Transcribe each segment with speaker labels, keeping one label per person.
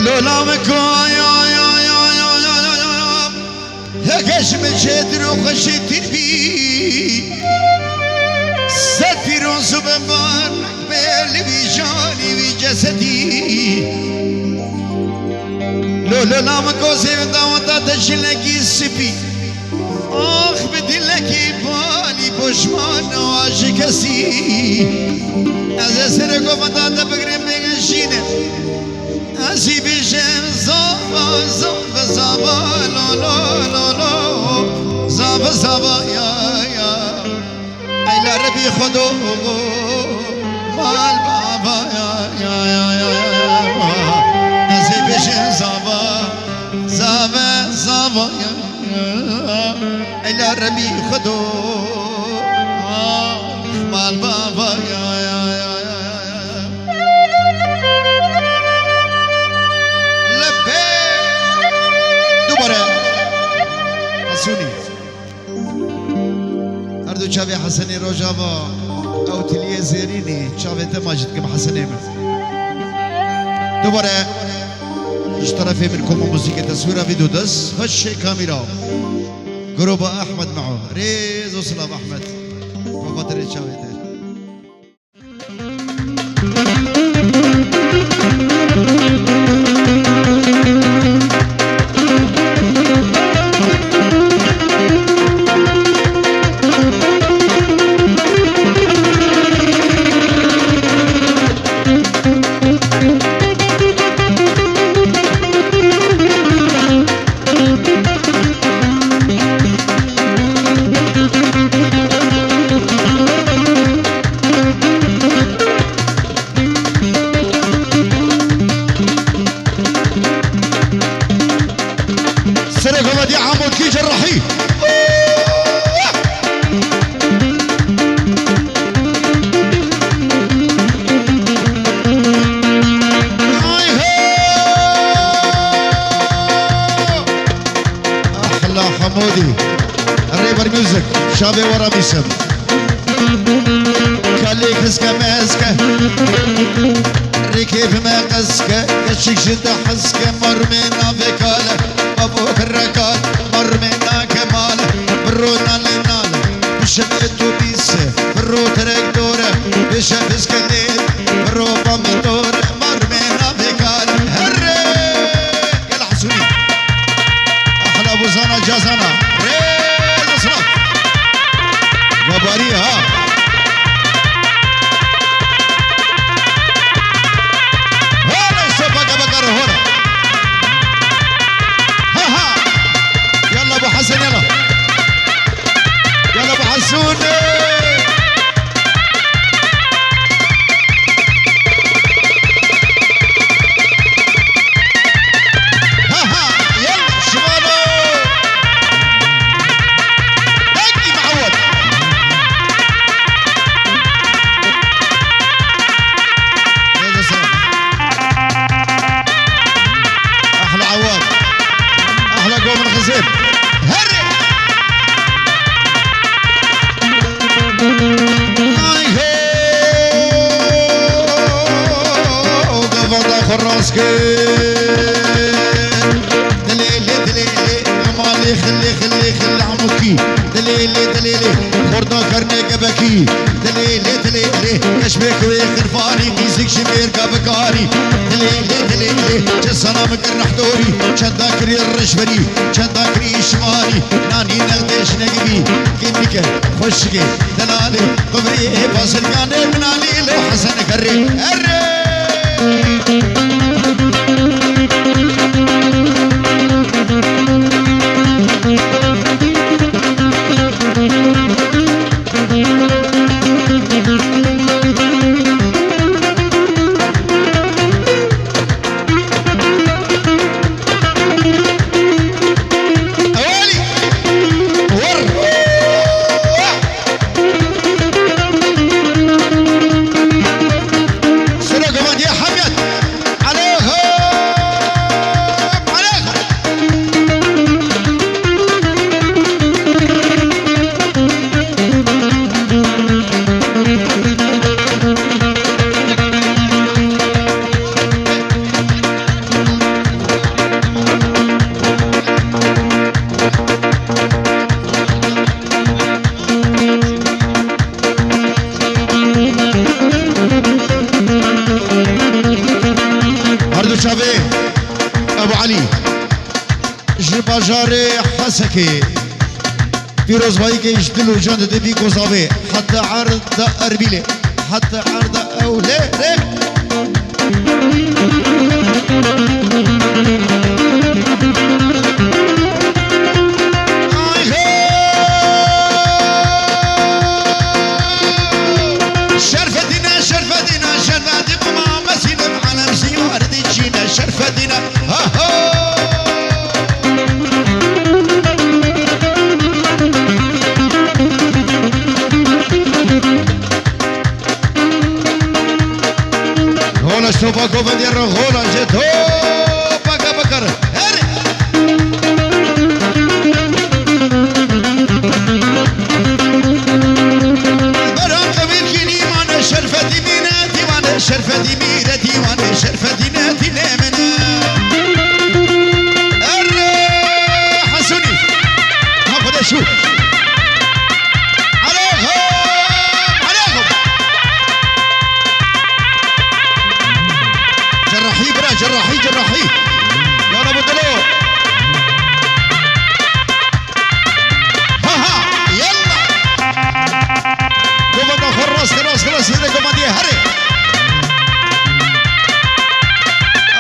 Speaker 1: لولا مكايا هكاش مجدر وخشيت بي ستر سببان قبل بجاني بجسدي لولا مكوسي وداوتا تشلكي السبي اخ بدلكي بالي بوشمان واشكسي از سرقو فتاة بقرم بغشينه أسي بشم زابا زابا زابا لو لو لو لو زابا زابا يا إلى ربي خدو مال بابا يا أسي بشم زابا زابا زابا يا إلى ربي خدو مال بابا يا هردو چاوی حسنی روجاوا او تلیه زیرینی چاوی تماجد کم حسنی من دوباره اش طرفی من کم موسیقی تصویره ویدو دست خش کامیرا گروب احمد معه ريز وسلام احمد وفتره چاوی تر الريبر ميوزك شابي ورا بيسم خليك خسكة ماسكة ركيب ما قسكة كشك جدا حسكة مر منا بكالة أبوك الركال مر منا كمالة برونا لنالة بشبيتو بيسة برو ترك دورة بشبس كليل برو بامي دورة مر منا بكالة هرّي يلا حسوني أحلى بوزانا جازانا وباري ها هلا يسبق بقر هنا ها يلا ابو حسن يلا ابو حسون خلي عموكي دليلي خردو كرني قبكي دليلي كشبك ويخرفاني كيزك شمير قبكاني دليلي جسنا مكر نحدوري شنداكري الرشبري شنداكري شمالي ناني نغدش نقبي كنك خشكي دلالي قبري باصل كاني منالي لو حسن كري که فیروز بایی که اشتل و جان ده بی گذابه حتی عرض اربیله حتی عرض اوله تو با گوبندی رو غولا جتو بکر بکر هری برام قبیل کی نیمان شرفتی مینه دیوانه شرفتی میره دیوانه شرفتی نه دیله منه اره حسونی ها خدا شو جراحي جراحي يلا بدلو ها ها يلا قومنا خلاص خلاص خلاص هنا قومنا هري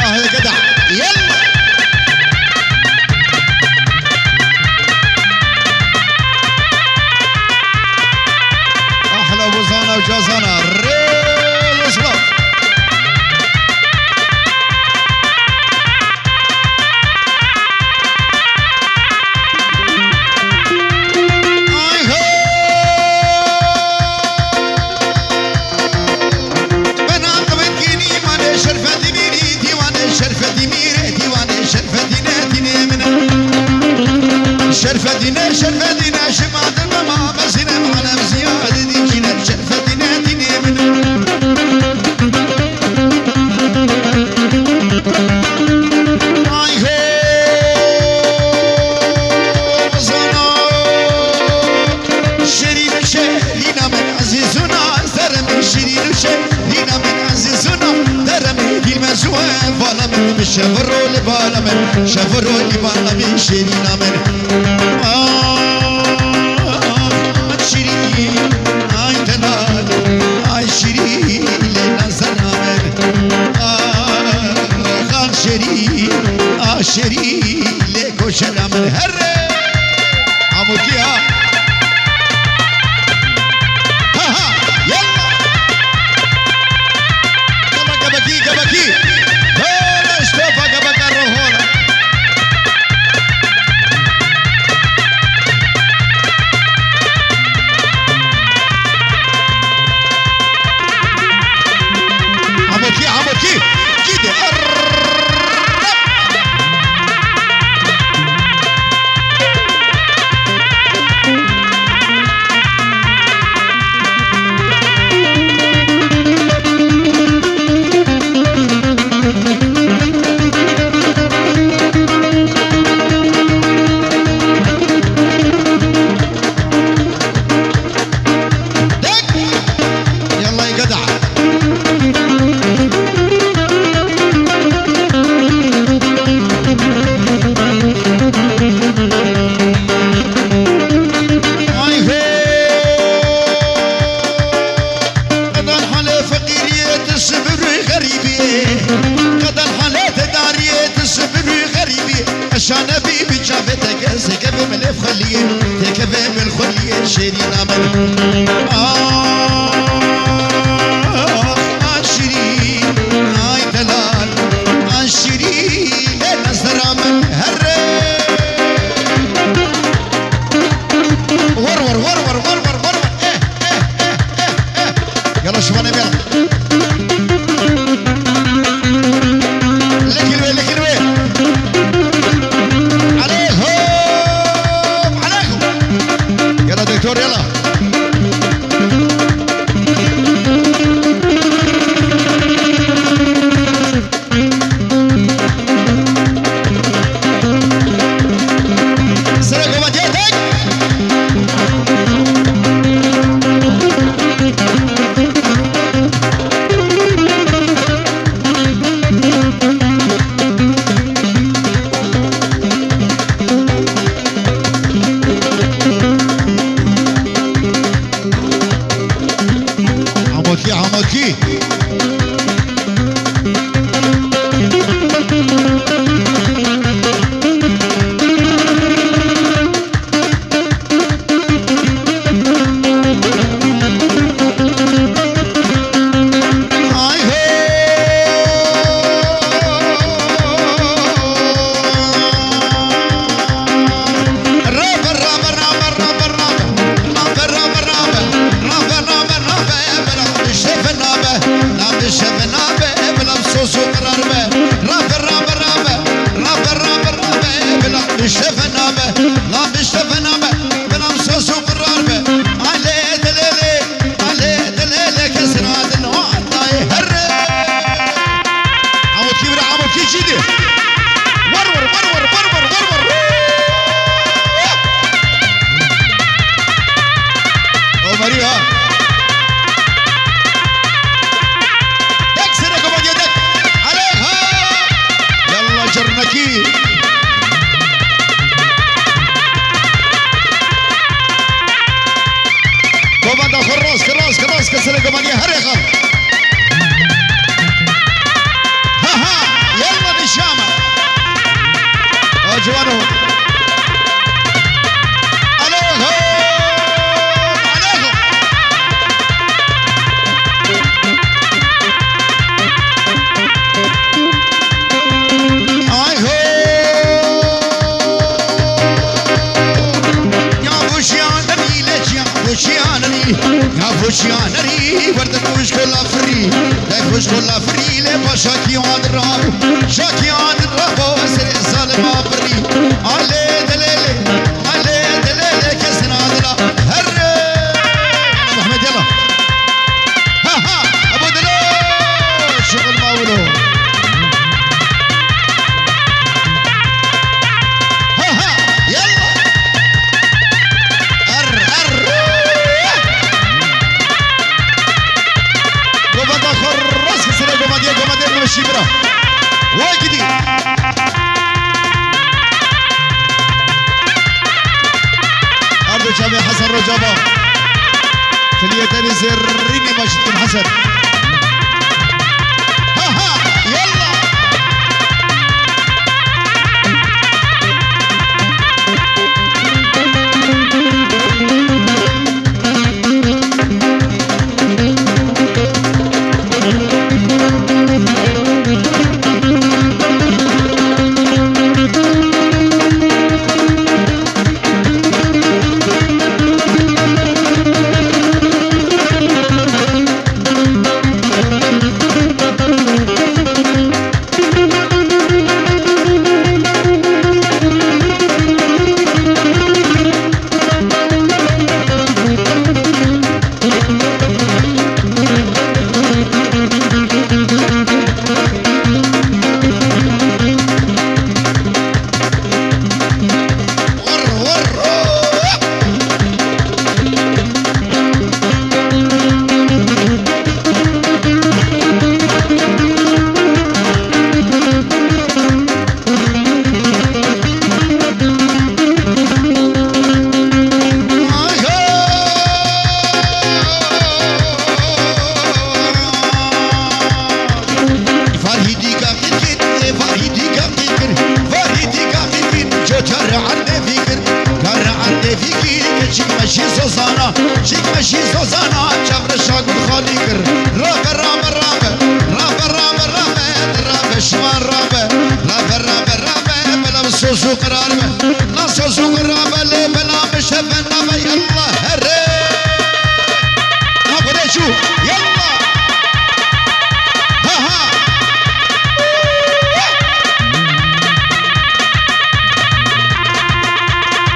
Speaker 1: يا جدع يلا احلى وزانه وجازانه ريل وصلات شرفتنا شرفتنا شمعتنا ما بسنا على زيادة دينا شرفتنا تنمنا آي هو بزنا شرين شهرنا من عزيزنا درم شرين شهرنا من عزيزنا درم دي مسوى بالا من شفروا لبالا من شفروا لبالا من شرينا من شری لیکو شرم هره عمو کیا ها ها یلا کبکی کبکی هلا اشتوفا کبکا رو هلا عمو کی كده شيرين عمل عشرين هاي دلال عشرين نصر عمل هري ورور ورور ورور ورور يلا شوفنا بيلا دكتور يلا سرقوا مجيتك ها دك سرك وما يدك عليها يلا جرنكي وبعد خراس كراس كسرك وما يهرخ ها يلا نشامة جوانو فوشيانري ورد فوش كل فري لا فوش كل فري لا بشاكي عاد الراب شاكي عاد الراب وسر الظالم عبري علي دليل كسنا دلا هر ابو احمد يلا ها ابو دلال شغل ماولو ها يلا الشبرة واجدي أرضو شابي حسن رجابة فليتني زريني ماجد بن حسن ها يلا ماشي زوزانا جبر شاقل خاليكر راب شمال راب بلا سوسو قرار لا سوسو قرار لي بلا مشفنا يلا هري ابو شو يلا ها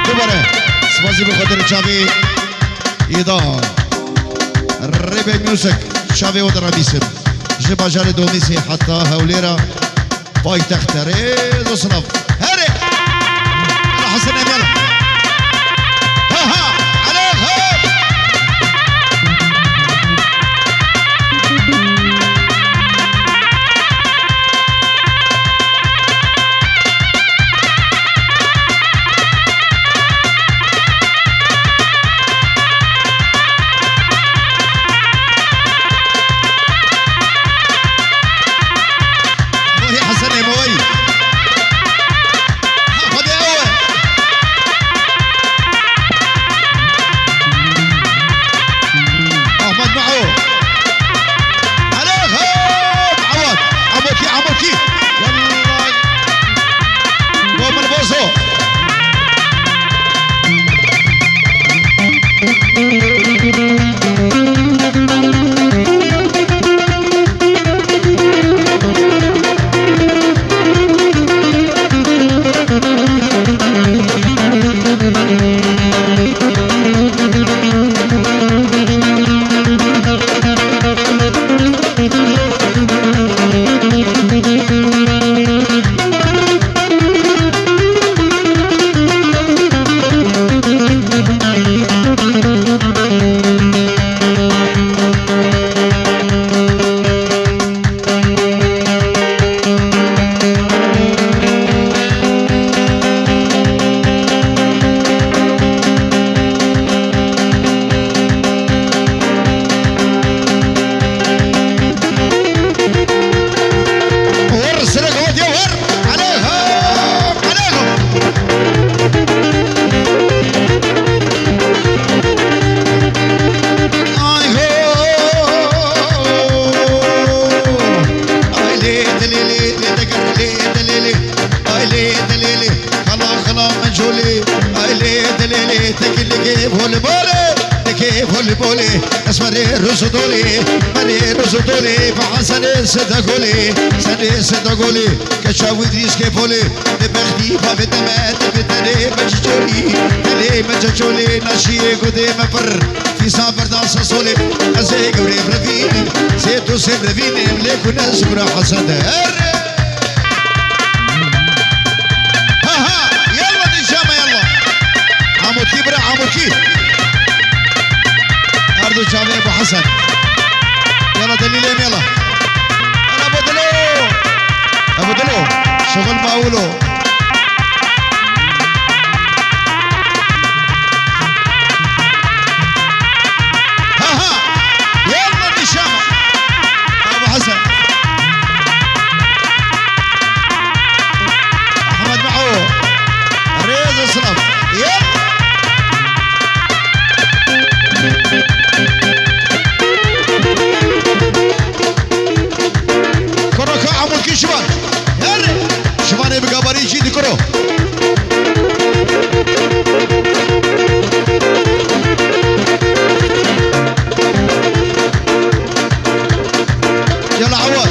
Speaker 1: دوباره سپاسی به خاطر چاوی ایدار ریب میوزیک شاوی و درابیسم جباجار دومیسی حتی هولیرا پای تختره دو صنف هره حسن امیال ها عليك هوب اسمري فولي بولي اسمري رسدولي مري رسدولي فحسن صدقولي سني صدقولي كشاوي دريس كيفولي ببختي فبدمات بدني مججولي دلي مججولي ناشي قدي مفر في صابر داس صولي ازي قوري برفيني سيتو سبرفيني مليكو نزبر حسن ها ها يلا نجامة يلا عموكي برا عموكي أردو شافي أبو حسن يلا دليلين يلا أنا أبو دلو شغل باولو ها ها يلا نشامة أبو حسن أحمد معو رياض الصنف يلا كروكا عمولكي شبان يلا شبان يبقى بريجي دي كرو يلا عواد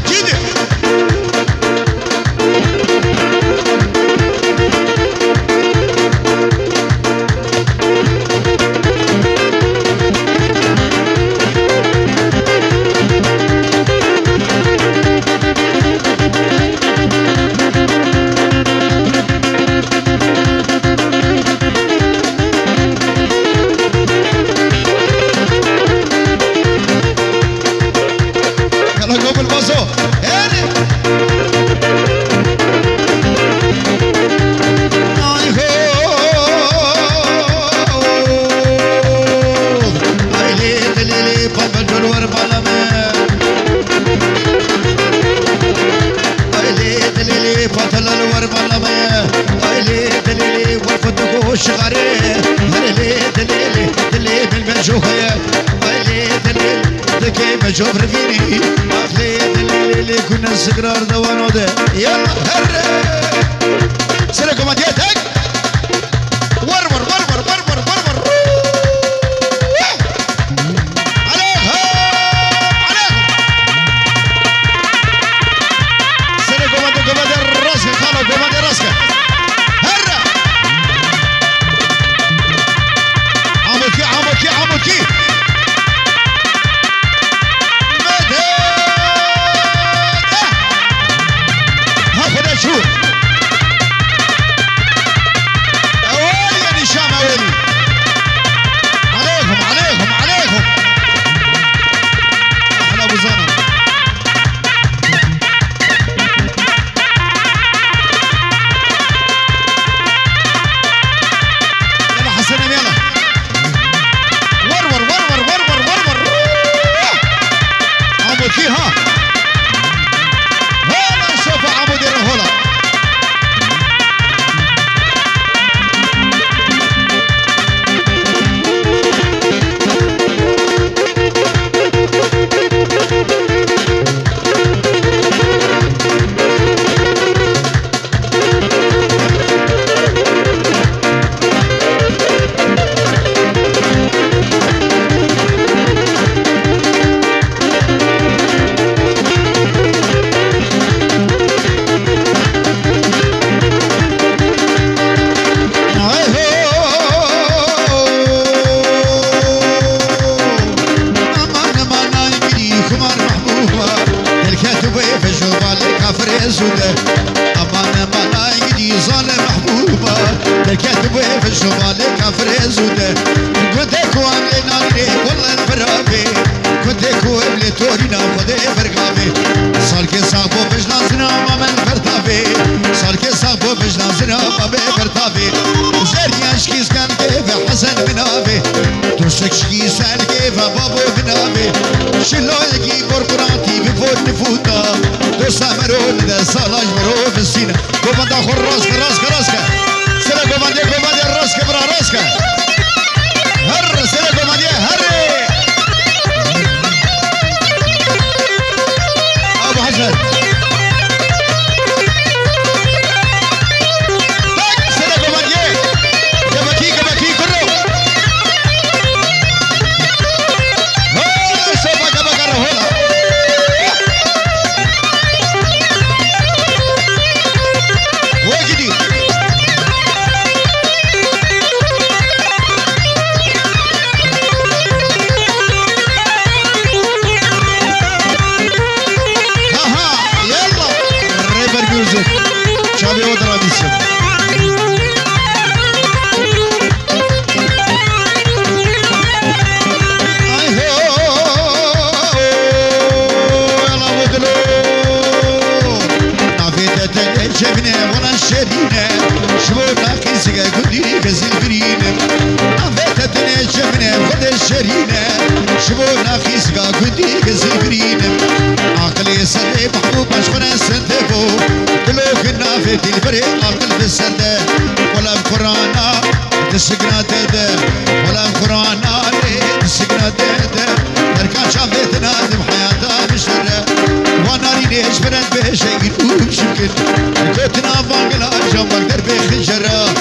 Speaker 1: جيدي جوف رفيني أخلي اللي كنا السكرار دوانو ده يلا هرّ سلكم أديتك ورور ورور ورور ورور عليهم عليهم سلكم أديكم أدي الراسك خالكم أدي راسك هرّ عموكي عموكي عموكي شو أولي يا نشام أولي عليهم عليهم عليهم أحلى أبو زنم يلا حسنين يلا ورور ورور ورور ورور عموكي ها هلا شوف عمودي رهولا أمان مالا يدي ظالم محبوبة الكاتب في الشمال كافر زودة كنت كوام لناري والله الفرابي كنت كوام لتورينا خدي فرقابي صاركي صاحبو بجنا زنا ما من فرتابي صاركي صاحبو بجنا زنا ما من فرتابي زري اشكيز كان كيف حسن بنابي توشك شكيز كان كيف بابو بنابي شلو يجي برقراتي بفوت نفوتا دوستا مرون ده صلاج مرون في السينة قوماندا خور راسك راسك راسك سلا قوماندا راسك برا راسك هر سلا قوماندا هر أبو حسن سلا قوماندا كبكي كله الشرينة شبابنا قيسك قدي كزي البرينة نفيت الدنيا جبنة خد الشرينة شبابنا قيسك قدي كزي البرينة عقلي سري محبوب مشغولة سنتبو بلوك النافت البري عقل في السردة ولا القرآن تسقنا دادا ولا القرآن تسقنا دادا تركان شافتنا دم حياتها مشترة وانا ليش برد بشيء وبشكل كنتنا فانقلا جنبك دربي خجرة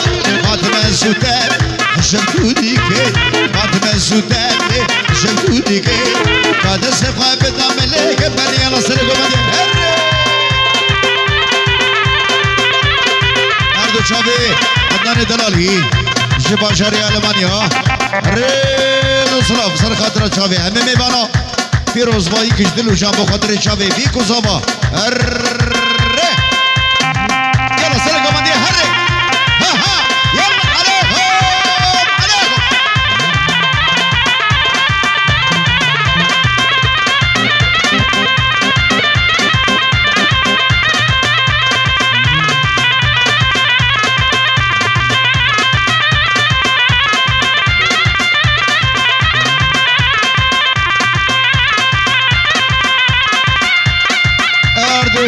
Speaker 1: فاطمة السودان حشمتو ديكي فاطمة السودان حشمتو ديكي قاد السفا بتعملك بني على صدق ومدين أردو شافي عدنان دلالي جبا شاري ألمانيا ريدو صلاف سر خاطر شافي همي ميبانا فيروز باي كجدلو جنبو خاطر شافي فيكو صافا يلا سر كماندي هري ها ها يلا عليكم عليكم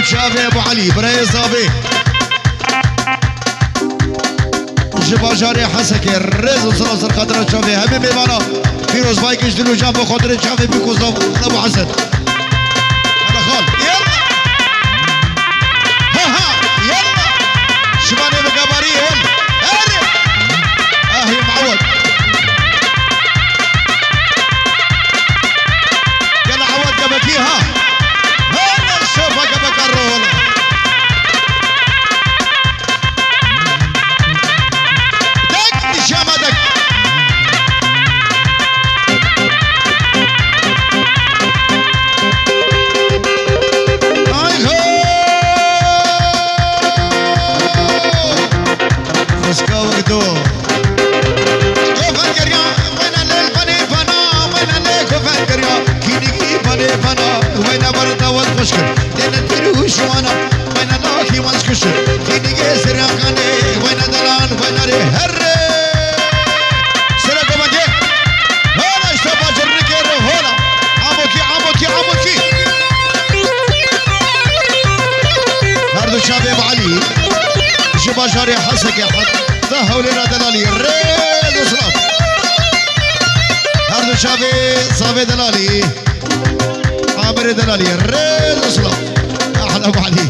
Speaker 1: شافي ابو علي براي صافي جبا جاري حسكي الرز وصل صر خاطر شافي هم ميوانا فيروز بايك يجدلو جنب خاطر شافي بيكو صاف ابو حسن هذا خال يلا ها ها يلا شباني بقباري يلا اهي معود يلا عود قبكي ها شوفها قبك الرول دك نشامة دك اي هو خسكا وقتو كوفان قريا وين الليل فني فنا وين الليل كوفان قريا كينيكي فني فنا وين برد والمشكل وانا وين لاكي وانسكش تيني جسر يقاني وين دلان وين ري هري سرقو مجي هلا اشتبا جرنكي هلا عموكي عموكي عموكي هردو شابي ابو علي شبا جاري حسكي حط ظهو لنا دلالي ريد وصلاف هردو شابي صابي دلالي عامر دلالي ريد وصلاف احلى ابو علي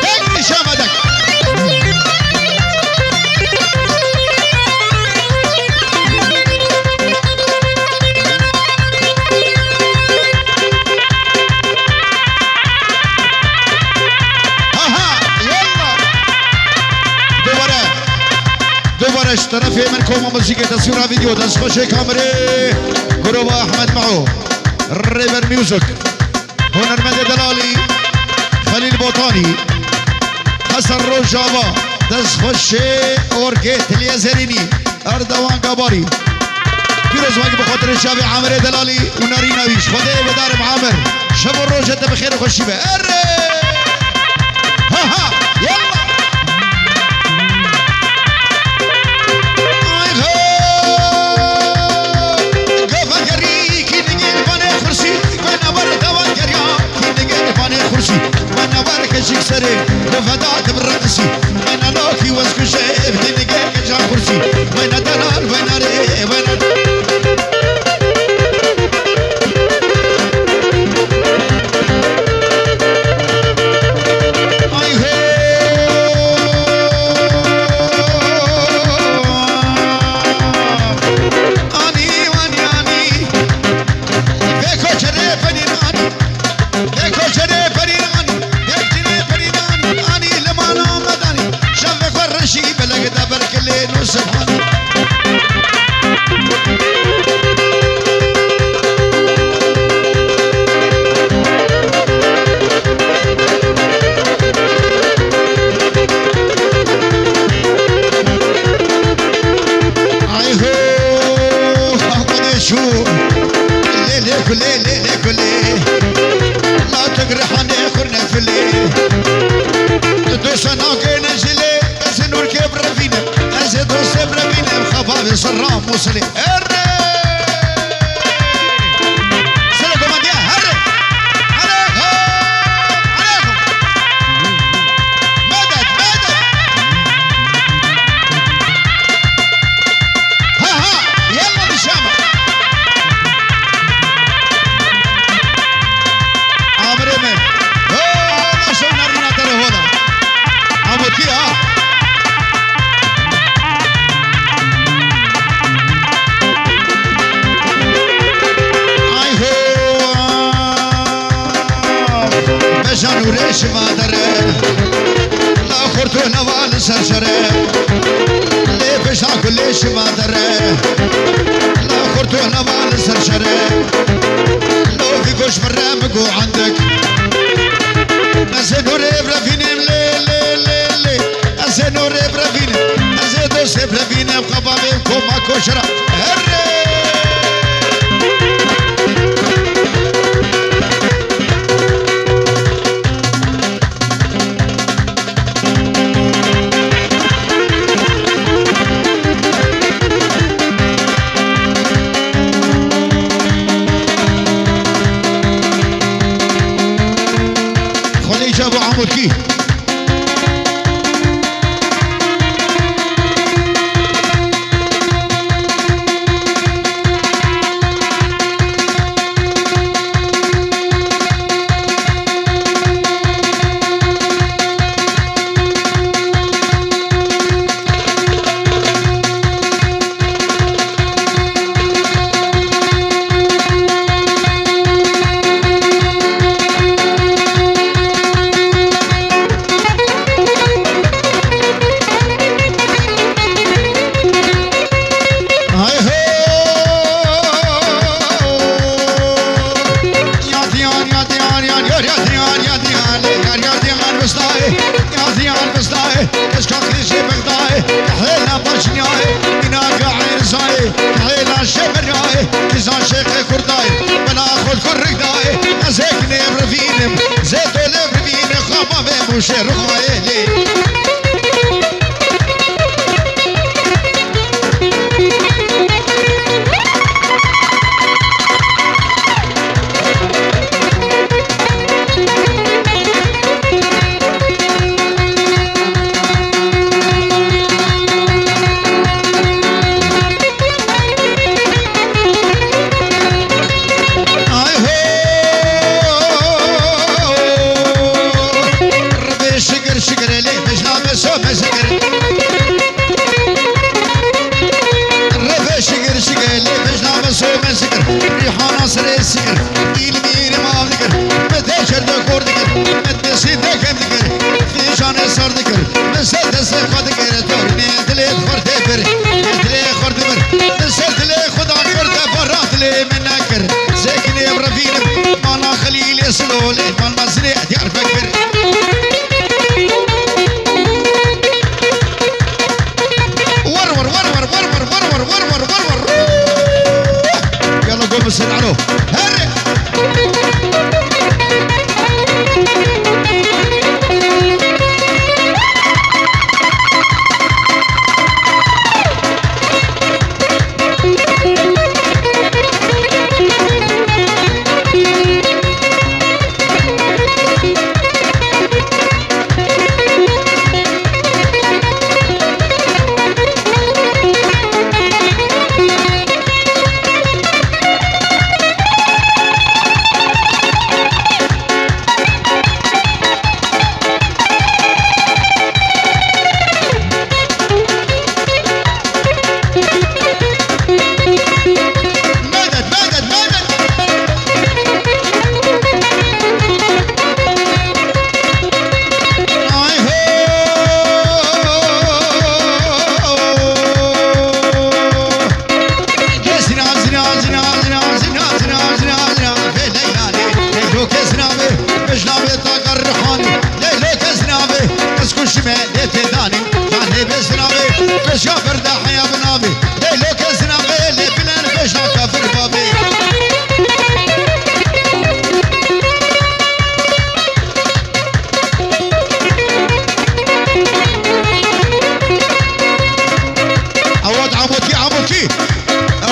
Speaker 1: دق شامدك ها يلا دوباره اشترى في منكم موسيقى تصوير فيديو تسخش كاميرا جروب احمد معو ريفر ميوزك هنرمند دلالي خليل بوطاني حسن روجابا دسخشي اوركيت اليزريني اردوان قباري فيروز واقف بخاطر الشافي عامر دلالي ونارين ويش خدي بدار عامر شب الروجة بخير وخشي بها ها ها يلا وانا بارك الشيك سري وفدات بالرقصي وانا لوكي واسكو شايف تنقاك جا كرسي وانا دلال وانا ري وانا كلي لا تجرحني النبي صرام موصلي هري سلكم أندية هري عليكم عليكم مدد مدد ها يلا بالشامة عمري من ما شونا رينا ترى هذا عمركي جانو ريش ما درين لا خورتو نوال سرسرين لي بشا كليش ما درين لا خورتو نوال سرسرين لو في كوش مرامكو عندك نزيدو ريب رفيني لي لي لي لي نزيدو ريب رفيني نزيدو سيب رفيني بقبابي كوما كوشرا هري جابوا عمركي وشير خايلي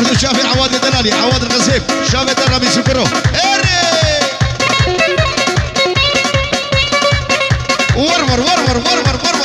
Speaker 1: اردو شافي عواد دلالي عواد الغزيب شافي دلالي سكرو ورمر ورمر ورمر ورمر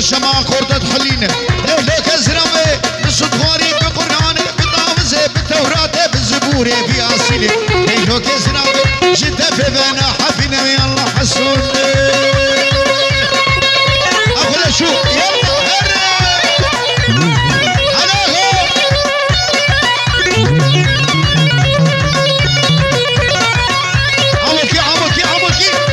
Speaker 1: شما قردت حلينا لك زرامي بالصدفاري بقرآن بطاوزة بالتوراة بالزبورة بأصيلة لك زرامي جدا في بنا حفنا يا الله حسون أقول شو يلا هري عمكي عمكي عمكي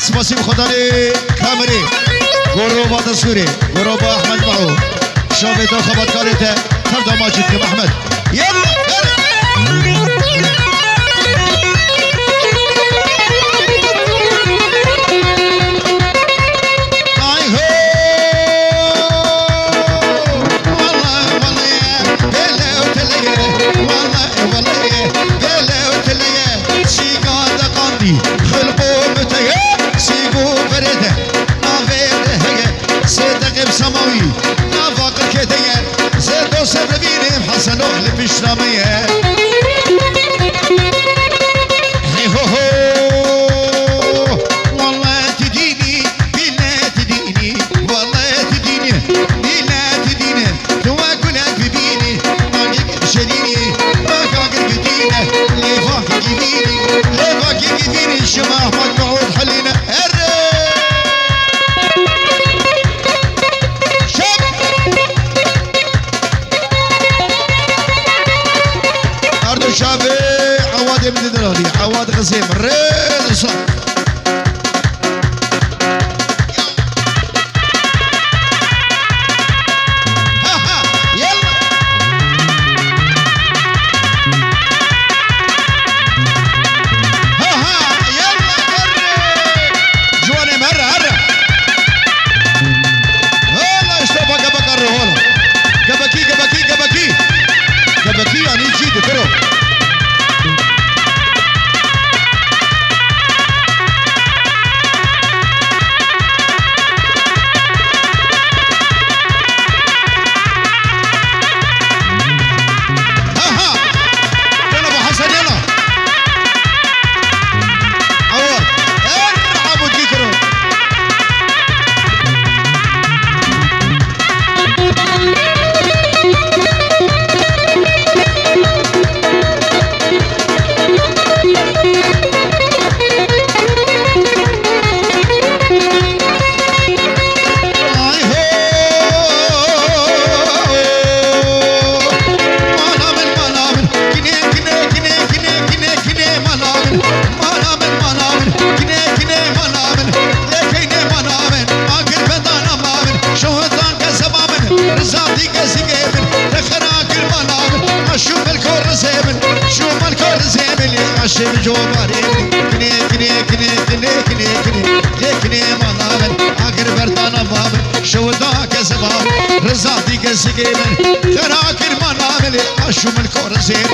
Speaker 1: سپاسیم خدا کامری گروبا تصویری گروبا احمد معو شابه تو خبرکاری ته فردا ماجد که احمد یلا هاشم احمد نعود حلينا شب اردو شابي عواد ابن دراري عواد غزيم ريد صح جو بارين كني كني كني كني كني كني كني منامن اگر بردانا باب شو ذاك سباب رزاتي كسيمن تراك المنامن اشو من كورسين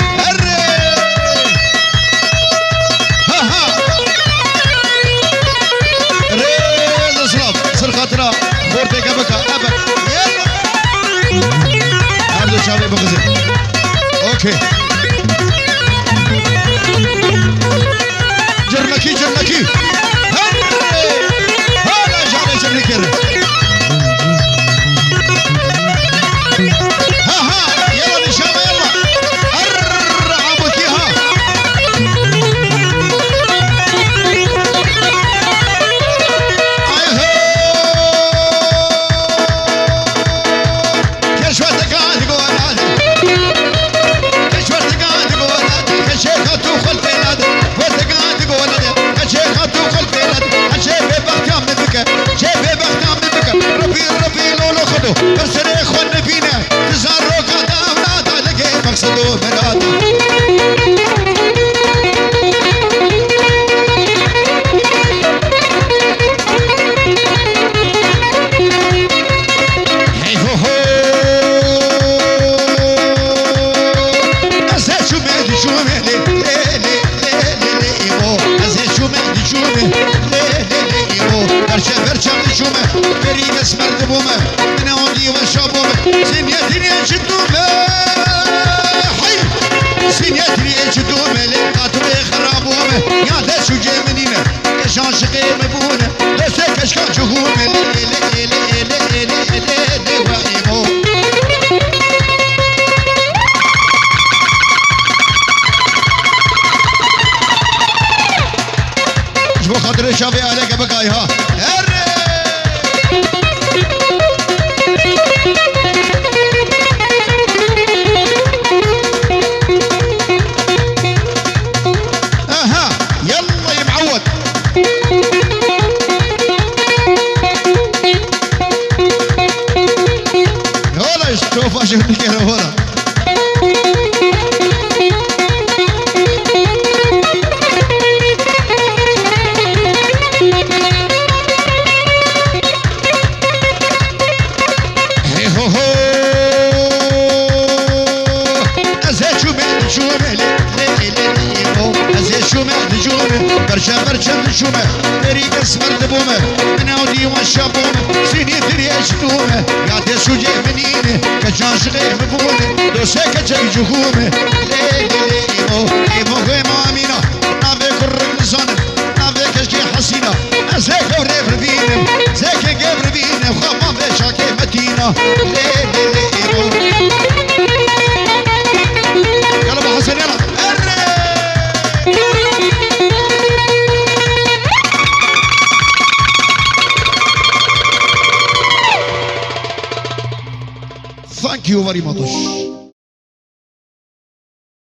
Speaker 1: ها ها ريز صلاف سر خاطره خورتك بك ابك يلا عبد الشافي بغزي اوكي جرنكي جرنكي هلا جاري جرنكي ها ها يلا نشامة يلا عبوكي ها كشوتك قاعد تقول هذا كشوتك قاعد تقول هذا كشيخة توخل في هذا برسني خون فينا تزارو قد أولاد على مقصدو مراد هي هو هو أزهد شو مهدي شو مهدي لي لي لي لي إيمو أزهد شو مهدي شو مهدي لي لي لي إيمو برشا برشا شو مهدي فريق اسمر دبومه وشابومه سنيتني اجدومه حي سنيتني اجدومه لقاتل خرابومه يا ذا شو جمنينه كشان شقي مبونه لسه كشكان شهومه لي لي لي لي لي لي وايمو شو خاطر شافي عليك بقاي ها شوف اشوف كده ورا هي هو هو ازهد شو مهدي شو مهدي لي لي لي ازهد شو مهدي شو مهدي برشا برشا شو مهدي فريق اسمر دبومه من اودي وشابومه سني دري اشتومه يا دي شو جمنينه كشان شغي مبونه دو سكه جهومه لي لي ايمو ايمو غيما امينه نافي كرن زون نافي كشكي حسينه ازهد وريف ربينه زكي قبر بينه وخما بشاكي متينه لي لي ايمو يلا ابو حسن يلا Thank you very much.